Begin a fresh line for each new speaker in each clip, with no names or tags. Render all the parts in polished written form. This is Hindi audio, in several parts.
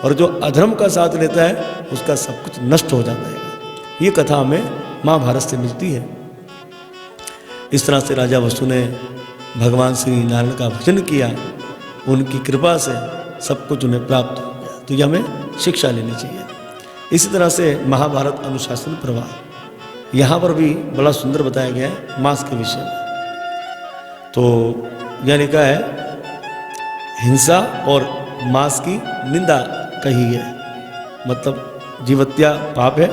और जो अधर्म का साथ लेता है उसका सब कुछ नष्ट हो जाता है। ये कथा हमें महाभारत से मिलती है। इस तरह से राजा वसु ने भगवान श्री नारायण का भजन किया, उनकी कृपा से सब कुछ उन्हें प्राप्त हो गया। तो ये हमें शिक्षा लेनी चाहिए। इसी तरह से महाभारत अनुशासन प्रवाह, यहाँ पर भी बड़ा सुंदर बताया गया है मांस के विषय में। तो यह लिखा है हिंसा और मांस की निंदा कही है, मतलब जीवत्या पाप है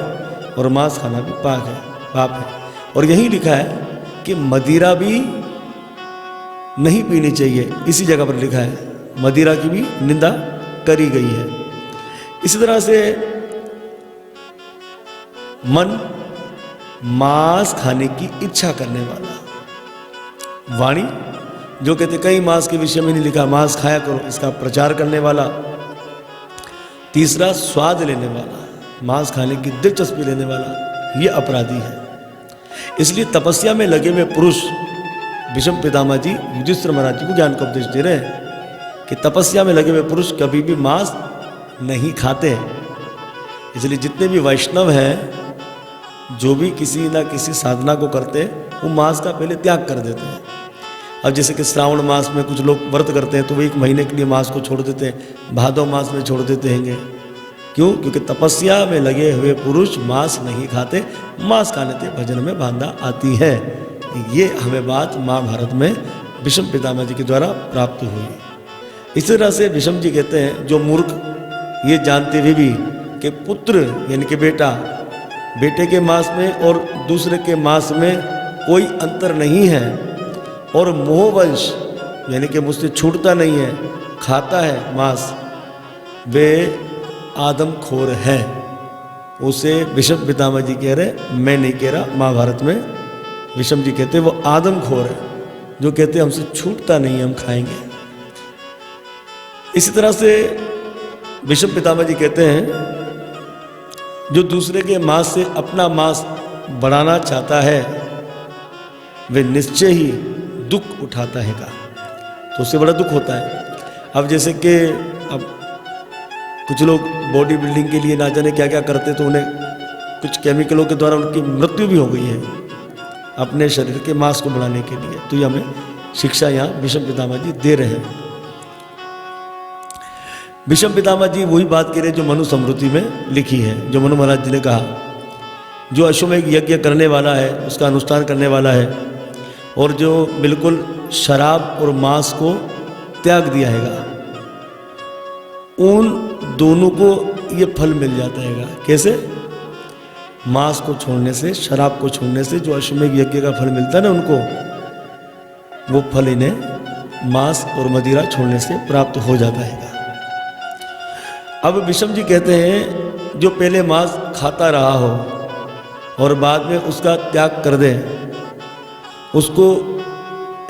और मांस खाना भी पाप है। और यही लिखा है कि मदिरा भी नहीं पीनी चाहिए, इसी जगह पर लिखा है मदिरा की भी निंदा करी गई है। इसी तरह से मन मांस खाने की इच्छा करने वाला, वाणी जो कहते कई मांस के विषय में नहीं लिखा, मांस खाया करो, इसका प्रचार करने वाला। तीसरा स्वाद लेने वाला, मांस खाने की दिलचस्पी लेने वाला, ये अपराधी है। इसलिए तपस्या में लगे हुए पुरुष, भीष्म पितामह जी युधिष्ठिर महाराज जी को ज्ञान का उपदेश दे रहे हैं कि तपस्या में लगे हुए पुरुष कभी भी मांस नहीं खाते। इसलिए जितने भी वैष्णव हैं, जो भी किसी ना किसी साधना को करते हैं, वो मांस का पहले त्याग कर देते हैं। अब जैसे कि श्रावण मास में कुछ लोग व्रत करते हैं तो वो 1 महीने के लिए मांस को छोड़ देते हैं, भादव मास में छोड़ देते हैं। क्यों? क्योंकि तपस्या में लगे हुए पुरुष मांस नहीं खाते, मांस खाने से भजन में बाधा आती है। ये हमें बात महाभारत में भीष्म पितामह जी के द्वारा प्राप्त हुई। इसी तरह से भीष्म जी कहते हैं जो मूर्ख ये जानते हुए भी कि पुत्र यानी कि बेटे के मांस में और दूसरे के मांस में कोई अंतर नहीं है, और मोहवंश यानी कि मुझसे छूटता नहीं है, खाता है मांस, वे आदमखोर है। उसे भीष्म पितामह जी कह रहे, मैं नहीं कह रहा। महाभारत में भीष्म जी कहते वो आदमखोर है जो कहते हमसे छूटता नहीं है, हम खाएंगे। इसी तरह से भीष्म पितामह जी कहते हैं जो दूसरे के मांस से अपना मांस बढ़ाना चाहता है वे निश्चय ही दुख उठाता है का, तो उससे बड़ा दुख होता है। अब जैसे कि अब कुछ लोग बॉडी बिल्डिंग के लिए ना जाने क्या क्या करते, तो उन्हें कुछ केमिकलों के द्वारा उनकी मृत्यु भी हो गई है अपने शरीर के मांस को बढ़ाने के लिए। तो ये हमें शिक्षा यहाँ भीष्म पितामह जी दे रहे हैं। भीष्म पितामह जी वही बात कह रहे जो मनु स्मृति में लिखी है, जो मनु महाराज जी ने कहा जो अश्वमेध यज्ञ करने वाला है, उसका अनुष्ठान करने वाला है, और जो बिल्कुल शराब और मांस को त्याग दिया हैगा, उन दोनों को ये फल मिल जाता हैगा। कैसे? मांस को छोड़ने से, शराब को छोड़ने से जो अश्वमेध यज्ञ का फल मिलता है ना उनको, वो फल इन्हें मांस और मदिरा छोड़ने से प्राप्त हो जाता हैगा। अब भीष्म जी कहते हैं जो पहले मांस खाता रहा हो और बाद में उसका त्याग कर दे, उसको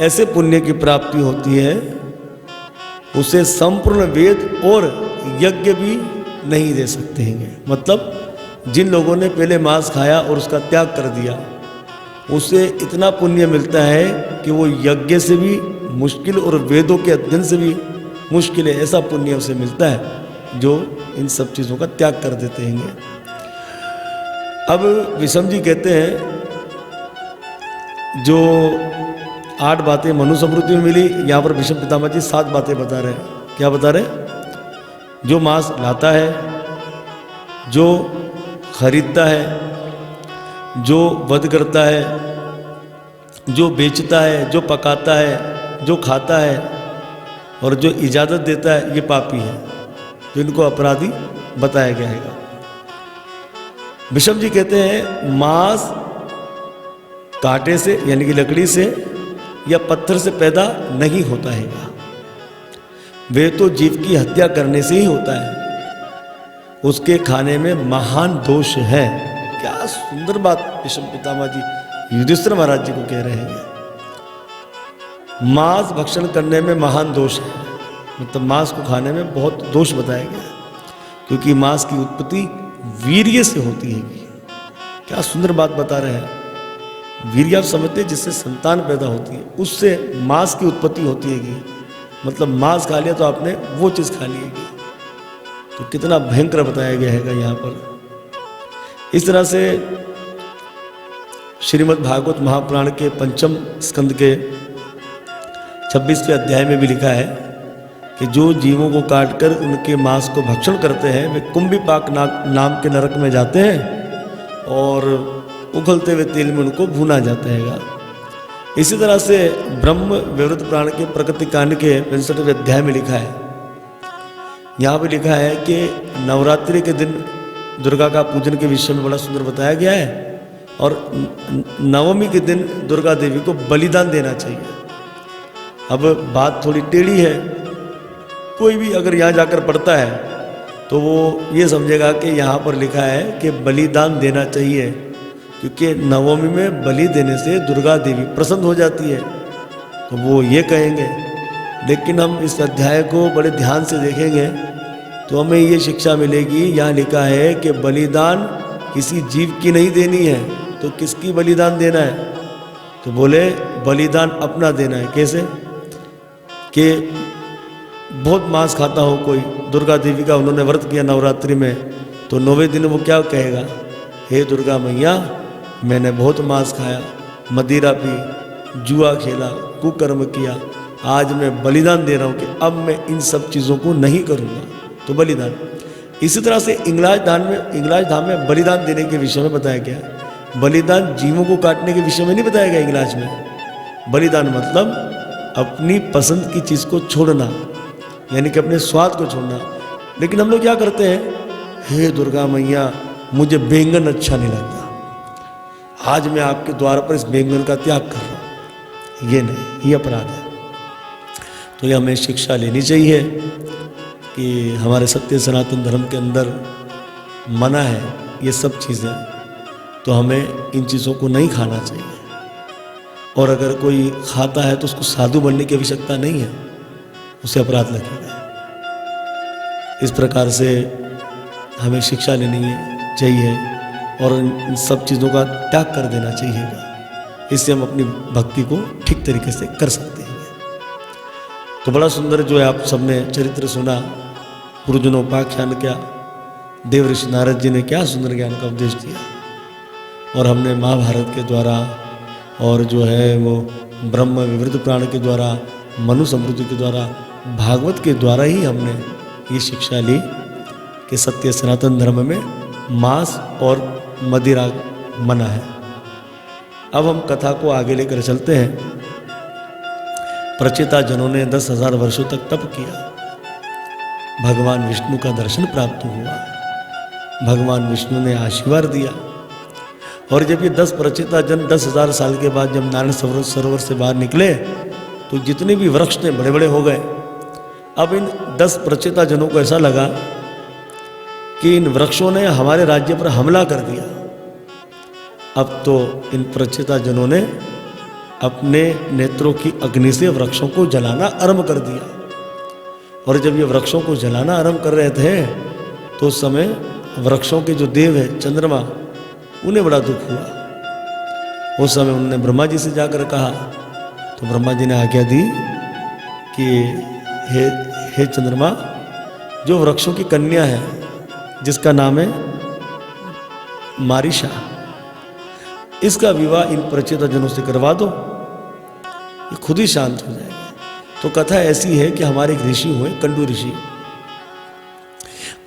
ऐसे पुण्य की प्राप्ति होती है उसे संपूर्ण वेद और यज्ञ भी नहीं दे सकते हैं। मतलब जिन लोगों ने पहले मांस खाया और उसका त्याग कर दिया, उसे इतना पुण्य मिलता है कि वो यज्ञ से भी मुश्किल और वेदों के अध्ययन से भी मुश्किल है, ऐसा पुण्य उसे मिलता है जो इन सब चीज़ों का त्याग कर देते हैं। अब भीष्म जी कहते हैं जो 8 बातें मनु स्मृति में मिली, यहाँ पर भीष्म पितामह जी 7 बातें बता रहे हैं। क्या बता रहे हैं? जो मांस लाता है, जो खरीदता है, जो वध करता है, जो बेचता है, जो पकाता है, जो खाता है और जो इजाज़त देता है, ये पापी है, तो इनको अपराधी बताया गया है। भीष्म जी कहते हैं मांस कांटे से यानी कि लकड़ी से या पत्थर से पैदा नहीं होता है, वे तो जीव की हत्या करने से ही होता है, उसके खाने में महान दोष है। क्या सुंदर बात भीष्म पितामह जी युधिष्ठिर महाराज जी को कह रहे हैं। मांस भक्षण करने में महान दोष है, मतलब मांस को खाने में बहुत दोष बताया गया है, क्योंकि मांस की उत्पत्ति वीर्य से होती है। क्या सुंदर बात बता रहे हैं। वीर्य आप समझते हैं जिससे संतान पैदा होती है, उससे मांस की उत्पत्ति होती है। मतलब मांस खा लिया तो आपने वो चीज़ खा ली है। तो कितना भयंकर बताया गया है यहाँ पर। इस तरह से श्रीमद् भागवत महापुराण के पंचम स्कंद के 26वें अध्याय में भी लिखा है कि जो जीवों को काटकर उनके मांस को भक्षण करते हैं वे कुंभीपाक नाम के नरक में जाते हैं और उगलते हुए तेल में उनको भूना जाता है। इसी तरह से ब्रह्म विवृत पुराण के प्रकृति कांड के 65वें अध्याय में लिखा है, यहाँ पे लिखा है कि नवरात्रि के दिन दुर्गा का पूजन के विषय में बड़ा सुंदर बताया गया है और नवमी के दिन दुर्गा देवी को बलिदान देना चाहिए। अब बात थोड़ी टेढ़ी है, कोई भी अगर यहाँ जाकर पढ़ता है तो वो ये समझेगा कि यहाँ पर लिखा है कि बलिदान देना चाहिए, क्योंकि नवमी में बलि देने से दुर्गा देवी प्रसन्न हो जाती है, तो वो ये कहेंगे। लेकिन हम इस अध्याय को बड़े ध्यान से देखेंगे तो हमें ये शिक्षा मिलेगी, यहाँ लिखा है कि बलिदान किसी जीव की नहीं देनी है, तो किसकी बलिदान देना है? तो बोले बलिदान अपना देना है। कैसे? कि बहुत मांस खाता हो कोई, दुर्गा देवी का उन्होंने व्रत किया नवरात्रि में, तो 9वें दिन वो क्या कहेगा, हे दुर्गा मैया मैंने बहुत मांस खाया, मदिरा पी, जुआ खेला, कुकर्म किया, आज मैं बलिदान दे रहा हूँ कि अब मैं इन सब चीज़ों को नहीं करूँगा, तो बलिदान। इसी तरह से इंगलाज धाम में बलिदान देने के विषय में बताया गया है। बलिदान जीवों को काटने के विषय में नहीं बताया गया इंगलाज में। बलिदान मतलब अपनी पसंद की चीज़ को छोड़ना, यानी कि अपने स्वाद को छोड़ना। लेकिन हम लोग क्या करते हैं, हे दुर्गा मैया मुझे बैंगन अच्छा नहीं लगता, आज मैं आपके द्वार पर इस बैंगन का त्याग कर रहा हूँ, ये नहीं, ये अपराध है। तो ये हमें शिक्षा लेनी चाहिए कि हमारे सत्य सनातन धर्म के अंदर मना है ये सब चीज़ें, तो हमें इन चीज़ों को नहीं खाना चाहिए। और अगर कोई खाता है तो उसको साधु बनने की आवश्यकता नहीं है, उसे अपराध लगेगा। इस प्रकार से हमें शिक्षा लेनी चाहिए और इन सब चीज़ों का त्याग कर देना चाहिएगा। इससे हम अपनी भक्ति को ठीक तरीके से कर सकते हैं। तो बड़ा सुंदर जो है आप सबने चरित्र सुना, गुरुजनोपाख्यान क्या, देव ऋषि नारद जी ने क्या सुंदर ज्ञान का उपदेश दिया, और हमने महाभारत के द्वारा और जो है वो ब्रह्म विवृत पुराण के द्वारा, मनु समृद्धि के द्वारा, भागवत के द्वारा ही हमने ये शिक्षा ली कि सत्य सनातन धर्म में मांस और मदिरा मना है। अब हम कथा को आगे लेकर चलते हैं। प्रचेता जनों ने 10,000 वर्षों तक तप किया, भगवान विष्णु का दर्शन प्राप्त हुआ, भगवान विष्णु ने आशीर्वाद दिया। और जब ये 10 प्रचेता जन 10,000 साल के बाद जब नारायण सरोवर से बाहर निकले तो जितने भी वृक्ष थे बड़े बड़े हो गए। अब इन 10 प्रचेता जनों को ऐसा लगा कि इन वृक्षों ने हमारे राज्य पर हमला कर दिया। अब तो इन प्रचेता जनों ने अपने नेत्रों की अग्नि से वृक्षों को जलाना आरंभ कर दिया। और जब ये वृक्षों को जलाना आरंभ कर रहे थे तो उस समय वृक्षों के जो देव है चंद्रमा, उन्हें बड़ा दुख हुआ। उस समय उन्होंने ब्रह्मा जी से जाकर कहा, तो ब्रह्मा जी ने आज्ञा दी कि हे चंद्रमा, जो वृक्षों की कन्या है जिसका नाम है मारीशा, इसका विवाह इन प्रचेता जनों से करवा दो, ये खुद ही शांत हो जाएगा। तो कथा ऐसी है कि हमारे एक ऋषि हुए कंडू ऋषि।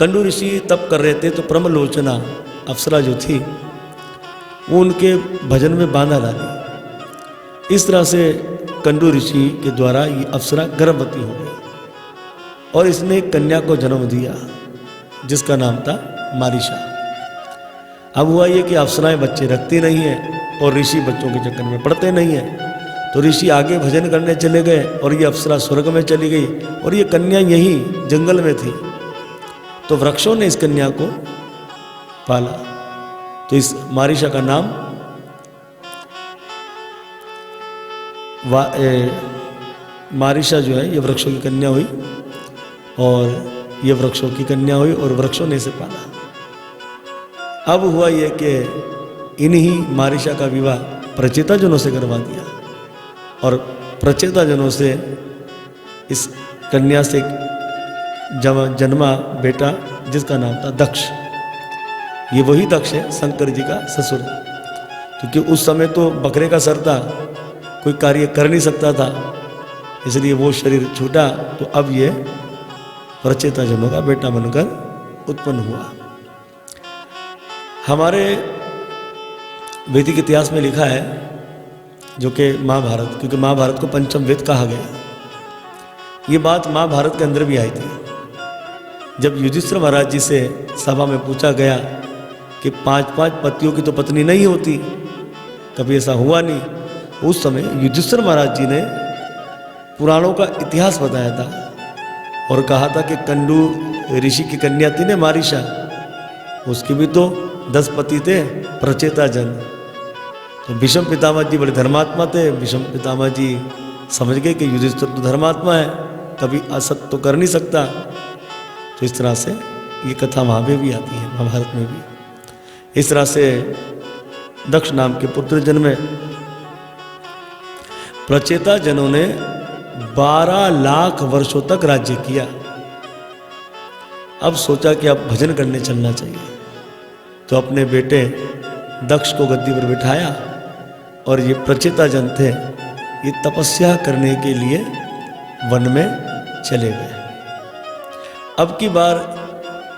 कंडू ऋषि तप कर रहे थे तो प्रमलोचना अप्सरा जो थी वो उनके भजन में बांधा डाली। इस तरह से कंडू ऋषि के द्वारा ये अप्सरा गर्भवती हो गई और इसने एक कन्या को जन्म दिया जिसका नाम था मारीशा। अब हुआ ये कि अप्सराएं बच्चे रखती नहीं है और ऋषि बच्चों के चक्कर में पड़ते नहीं है। तो ऋषि आगे भजन करने चले गए और ये अप्सरा स्वर्ग में चली गई और ये कन्या यहीं जंगल में थी। तो वृक्षों ने इस कन्या को पाला। तो इस मारीशा का नाम मारीशा जो है ये वृक्षों की कन्या हुई और ये वृक्षों की कन्या हुई और वृक्षों ने इसे पाला। अब हुआ ये कि इन्हीं मारीशा का विवाह प्रचेता जनों से करवा दिया और प्रचेता जनों से इस कन्या से जन्मा बेटा जिसका नाम था दक्ष। ये वही दक्ष है शंकर जी का ससुर, क्योंकि उस समय तो बकरे का सर था, कोई कार्य कर नहीं सकता था, इसलिए वो शरीर छूटा। तो अब ये प्रचेता जनों का बेटा बनकर उत्पन्न हुआ। हमारे वैदिक इतिहास में लिखा है, जो कि महाभारत, क्योंकि महाभारत को पंचम वेद कहा गया, ये बात महाभारत के अंदर भी आई थी। जब युधिष्ठिर महाराज जी से सभा में पूछा गया कि 5-5 पतियों की तो पत्नी नहीं होती, कभी ऐसा हुआ नहीं। उस समय युधिष्ठिर महाराज जी ने पुराणों का इतिहास बताया था और कहा था कि कंडू ऋषि की कन्या थी ने मारीशा, उसके भी तो 10 पति थे प्रचेता जन। तो भीष्म पितामह जी बड़े धर्मात्मा थे। भीष्म पितामह जी समझ गए कि युधिष्ठिर तो धर्मात्मा है, कभी असत तो कर नहीं सकता। तो इस तरह से ये कथा वहाँ पे भी आती है, महाभारत में भी। इस तरह से दक्ष नाम के पुत्र जन्मे। प्रचेता जनों ने 12 लाख वर्षों तक राज्य किया। अब सोचा कि अब भजन करने चलना चाहिए, तो अपने बेटे दक्ष को गद्दी पर बिठाया और ये प्रचेता जन थे, ये तपस्या करने के लिए वन में चले गए। अब की बार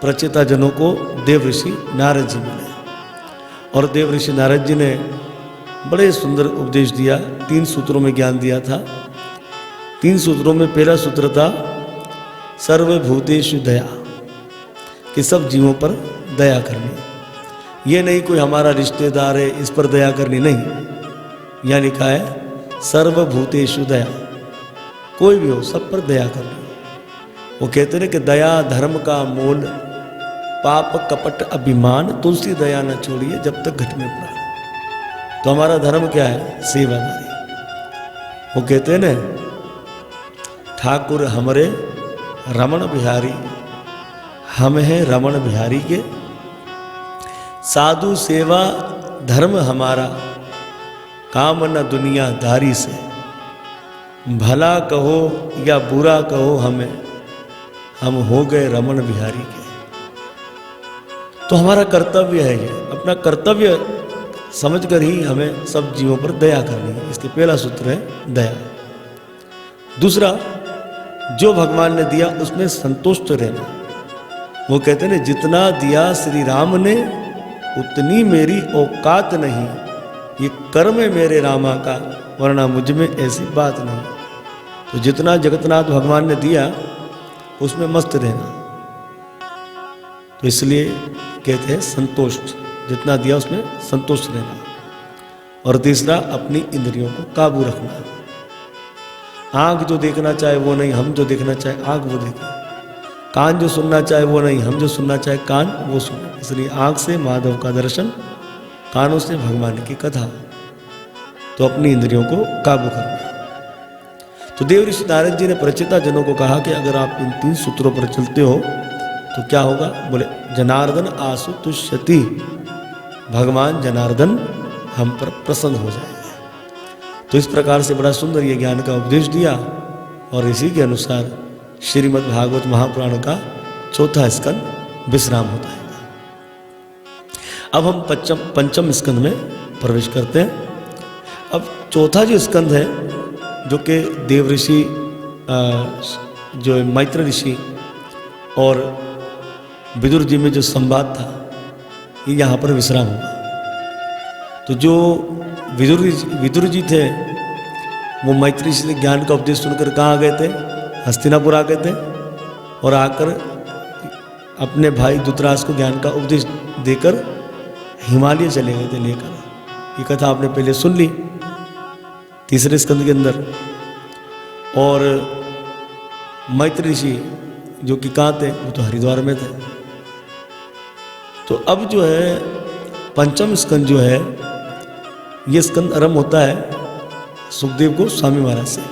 प्रचेता जनों को देव ऋषि नारद जी मिले और देव ऋषि नारद जी ने बड़े सुंदर उपदेश दिया। 3 सूत्रों में ज्ञान दिया था। 3 सूत्रों में पहला सूत्र था सर्वभूतेषु दया, कि सब जीवों पर दया करनी। ये नहीं कोई हमारा रिश्तेदार है इस पर दया करनी, नहीं। यहाँ लिखा है सर्वभूतेषु दया, कोई भी हो सब पर दया करनी। वो कहते हैं कि दया धर्म का मूल, पाप कपट अभिमान, तुलसी दया न छोड़िए जब तक घट में प्राण। तो हमारा धर्म क्या है? सेवादारी। वो कहते हैं ना, ठाकुर हमरे रमण बिहारी, हम हैं रमण बिहारी के, साधु सेवा धर्म हमारा, काम न दुनियादारी से। भला कहो या बुरा कहो हमें, हम हो गए रमण बिहारी के। तो हमारा कर्तव्य है, ये अपना कर्तव्य समझकर ही हमें सब जीवों पर दया करनी है। इसके पहला सूत्र है दया। दूसरा, जो भगवान ने दिया उसमें संतुष्ट रहना। वो कहते हैं जितना दिया श्री राम ने उतनी मेरी औकात नहीं, ये कर्म है मेरे रामा का, वरना मुझ में ऐसी बात नहीं। तो जितना जगन्नाथ भगवान ने दिया उसमें मस्त रहना। तो इसलिए कहते हैं संतुष्ट, जितना दिया उसमें संतुष्ट रहना। और तीसरा, अपनी इंद्रियों को काबू रखना। आँख जो देखना चाहे वो नहीं, हम जो देखना चाहे आँख वो देखे। कान जो सुनना चाहे वो नहीं, हम जो सुनना चाहे कान वो सुने। इसलिए आँख से माधव का दर्शन, कानों से भगवान की कथा। तो अपनी इंद्रियों को काबू करना। तो देव ऋषि नारद जी ने प्रचेता जनों को कहा कि अगर आप इन 3 सूत्रों पर चलते हो तो क्या होगा? बोले जनार्दन आसु तुष्यति, भगवान जनार्दन हम पर प्रसन्न हो जाएंगे। तो इस प्रकार से बड़ा सुंदर ये ज्ञान का उपदेश दिया और इसी के अनुसार श्रीमद् भागवत महापुराण का 4था स्कंद विश्राम होता है। अब हम पंचम स्कंद में प्रवेश करते हैं। अब 4था जो स्कंद है, जो कि देव ऋषि जो मैत्र ऋषि और विदुर जी में जो संवाद था, ये यहाँ पर विश्राम होगा। तो जो विदुर जी थे वो मैत्र ऋषि से ज्ञान का उपदेश सुनकर कहाँ गए थे? हस्तिनापुर आ गए थे और आकर अपने भाई धृतराष्ट्र को ज्ञान का उपदेश देकर हिमालय चले गए थे लेकर। ये कथा आपने पहले सुन ली 3रे स्कंद के अंदर। और मैत्र ऋषि जो कि कहाँ थे? वो तो हरिद्वार में थे। तो अब जो है पंचम स्कंद जो है, ये स्कंद आरंभ होता है सुखदेव गोस्वामी महाराज से।